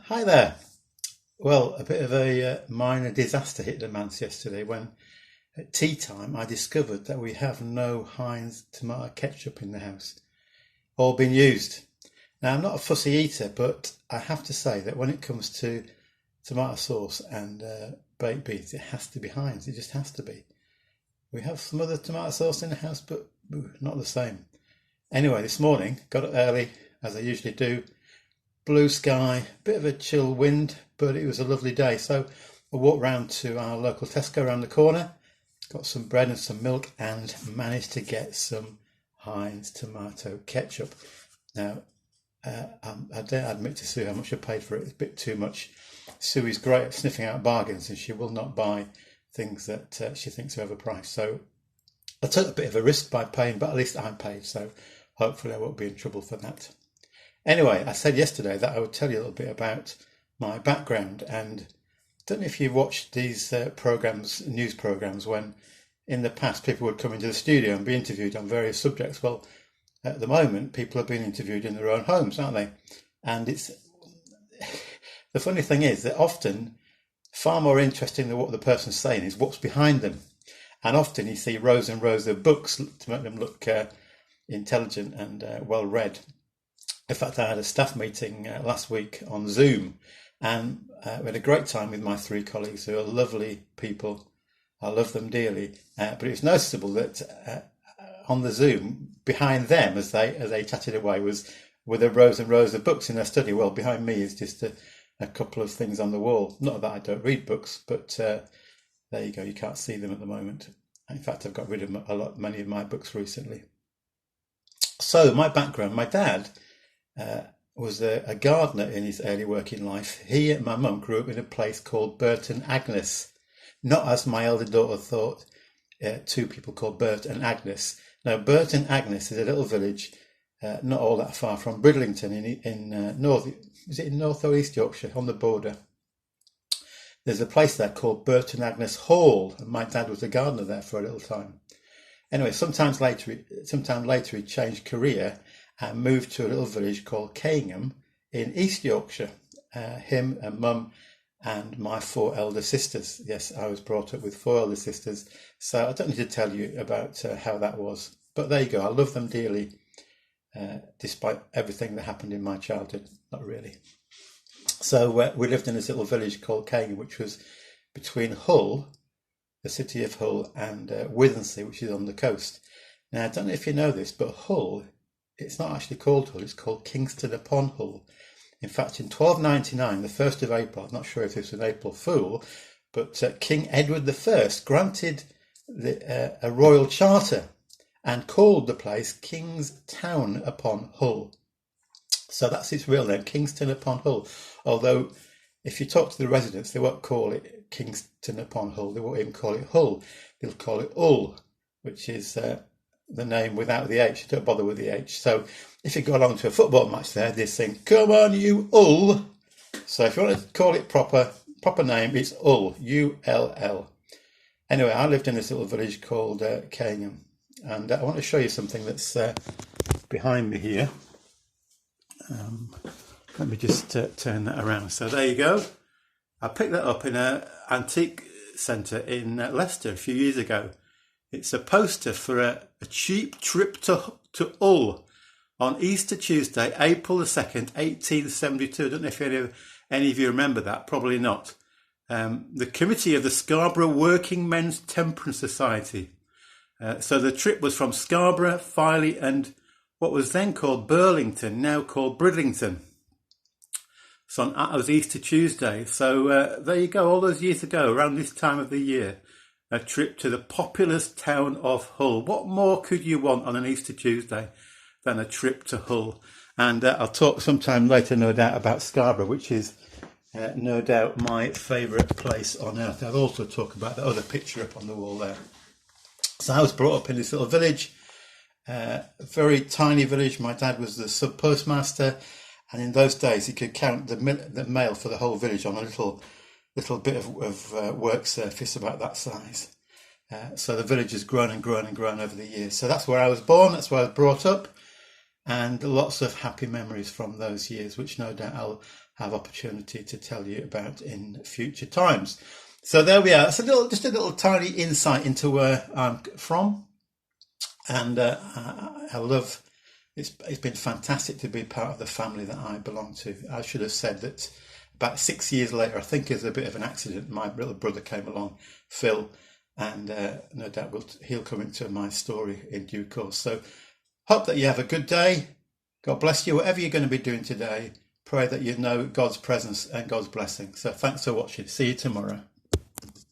Hi there. Well, a bit of a minor disaster hit the manse yesterday when at tea time I discovered that we have no Heinz tomato ketchup in the house, all been used. Now, I'm not a fussy eater, but I have to say that when it comes to tomato sauce and baked beans, it has to be Heinz. It just has to be. We have some other tomato sauce in the house, but not the same. Anyway, this morning, got up early, as I usually do, blue sky, bit of a chill wind, but it was a lovely day. So I walked round to our local Tesco around the corner, got some bread and some milk, and managed to get some Heinz tomato ketchup. Now, I don't admit to Sue how much I paid for it. It's a bit too much. Sue is great at sniffing out bargains, and she will not buy things that she thinks are overpriced. So I took a bit of a risk by paying, but at least I'm paid. So hopefully I won't be in trouble for that. Anyway, I said yesterday that I would tell you a little bit about my background, and I don't know if you've watched these news programs, when in the past people would come into the studio and be interviewed on various subjects. Well, at the moment, people are being interviewed in their own homes, aren't they? And it's the funny thing is that often far more interesting than what the person's saying is what's behind them. And often you see rows and rows of books to make them look intelligent and well read. In fact, I had a staff meeting last week on Zoom, and we had a great time with my three colleagues who are lovely people. I love them dearly, but it was noticeable that on the Zoom, behind them, as they chatted away, were the rows and rows of books in their study. Well, behind me is just a couple of things on the wall. Not that I don't read books, but there you go. You can't see them at the moment. In fact, I've got rid of many of my books recently. So my background: my dad was a gardener in his early working life. He and my mum grew up in a place called Burton Agnes. Not as my elder daughter thought, two people called Bert and Agnes. No, Burton Agnes is a little village not all that far from Bridlington in North, is it in North or East Yorkshire, on the border. There's a place there called Burton Agnes Hall, and my dad was a gardener there for a little time. Anyway, sometime later he changed career and moved to a little village called Caingham in East Yorkshire. Him and mum and my four elder sisters. Yes, I was brought up with four elder sisters, so I don't need to tell you about how that was. But there you go. I love them dearly, despite everything that happened in my childhood. Not really. So we lived in this little village called Caingham, which was between Hull, the city of Hull, and Withensea, which is on the coast. Now, I don't know if you know this, but Hull, it's not actually called Hull, it's called Kingston upon Hull. In fact, in 1299, the 1st of April, I'm not sure if this was an April Fool, but King Edward I granted a royal charter and called the place King's Town upon Hull. So that's its real name, Kingston upon Hull. Although, if you talk to the residents, they won't call it Kingston upon Hull. They won't even call it Hull. They'll call it Hull, which is the name without the H. Don't bother with the H. So if you go along to a football match there, they sing, "Come on, you Hull." So if you want to call it proper name, it's Hull, U-L-L. Anyway, I lived in this little village called Caingham, and I want to show you something that's behind me here. Let me just turn that around. So there you go. I picked that up in an antique centre in Leicester a few years ago. It's a poster for a cheap trip to Hull on Easter Tuesday, April the 2nd, 1872. I don't know if any of you remember that, probably not. The committee of the Scarborough Working Men's Temperance Society. So the trip was from Scarborough, Filey and what was then called Burlington, now called Bridlington. So that was Easter Tuesday. So there you go, all those years ago, around this time of the year, a trip to the populous town of Hull. What more could you want on an Easter Tuesday than a trip to Hull? And I'll talk sometime later, no doubt, about Scarborough, which is no doubt my favourite place on earth. I'll also talk about the other picture up on the wall there. So I was brought up in this little village, a very tiny village. My dad was the sub-postmaster, and in those days he could count the mail for the whole village on a little bit of work surface about that size. So the village has grown and grown and grown over the years. So that's where I was born, that's where I was brought up, and lots of happy memories from those years, which no doubt have opportunity to tell you about in future times. So there we are. It's just a little tiny insight into where I'm from, and I love. It's been fantastic to be part of the family that I belong to. I should have said that about 6 years later. I think as a bit of an accident, my little brother came along, Phil, and no doubt he'll come into my story in due course. So hope that you have a good day. God bless you, whatever you're going to be doing today. Pray that you know God's presence and God's blessing. So thanks for watching. See you tomorrow.